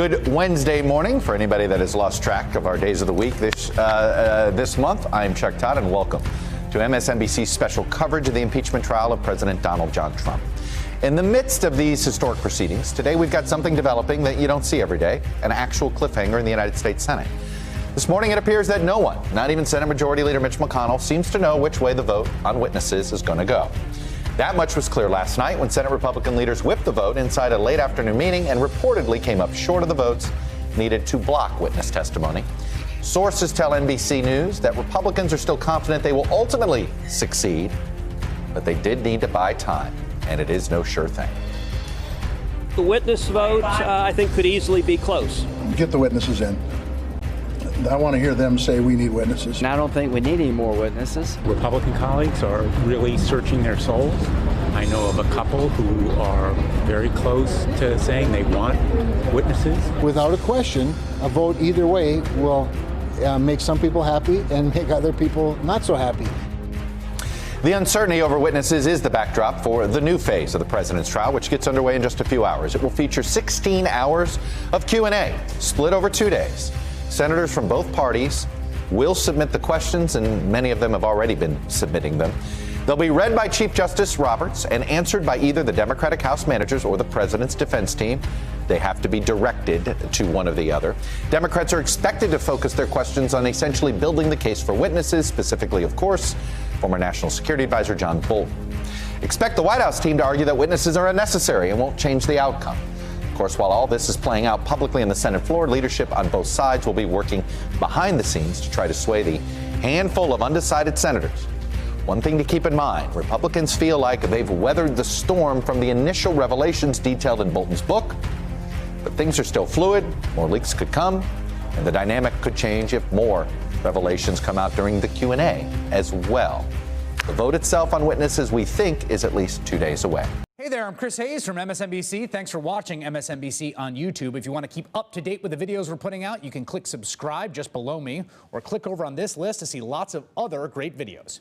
Good Wednesday morning for anybody that has lost track of our days of the week this month. I'm Chuck Todd, and welcome to MSNBC's special coverage of the impeachment trial of President Donald John Trump. In the midst of these historic proceedings, today we've got something developing that you don't see every day, an actual cliffhanger in the United States Senate. This morning it appears that no one, not even Senate Majority Leader Mitch McConnell, seems to know which way the vote on witnesses is going to go. That much was clear last night when Senate Republican leaders whipped the vote inside a late afternoon meeting and reportedly came up short of the votes needed to block witness testimony. Sources tell NBC News that Republicans are still confident they will ultimately succeed, but they did need to buy time, and it is no sure thing. The witness vote, I think, could easily be close. Get the witnesses in. I want to hear them say we need witnesses. And I don't think we need any more witnesses. Republican colleagues are really searching their souls. I know of a couple who are very close to saying they want witnesses. Without a question, a vote either way will make some people happy and make other people not so happy. The uncertainty over witnesses is the backdrop for the new phase of the president's trial, which gets underway in just a few hours. It will feature 16 hours of Q&A, split over 2 days. Senators from both parties will submit the questions, and many of them have already been submitting them. They'll be read by Chief Justice Roberts and answered by either the Democratic House managers or the president's defense team. They have to be directed to one or the other. Democrats are expected to focus their questions on essentially building the case for witnesses, specifically, of course, former National Security Advisor John Bolton. Expect the White House team to argue that witnesses are unnecessary and won't change the outcome. Of course, while all this is playing out publicly in the Senate floor, leadership on both sides will be working behind the scenes to try to sway the handful of undecided senators. One thing to keep in mind, Republicans feel like they've weathered the storm from the initial revelations detailed in Bolton's book, but things are still fluid, more leaks could come, and the dynamic could change if more revelations come out during the Q&A as well. The vote itself on witnesses, we think, is at least 2 days away. Hey there, I'm Chris Hayes from MSNBC. Thanks for watching MSNBC on YouTube. If you want to keep up to date with the videos we're putting out, you can click subscribe just below me or click over on this list to see lots of other great videos.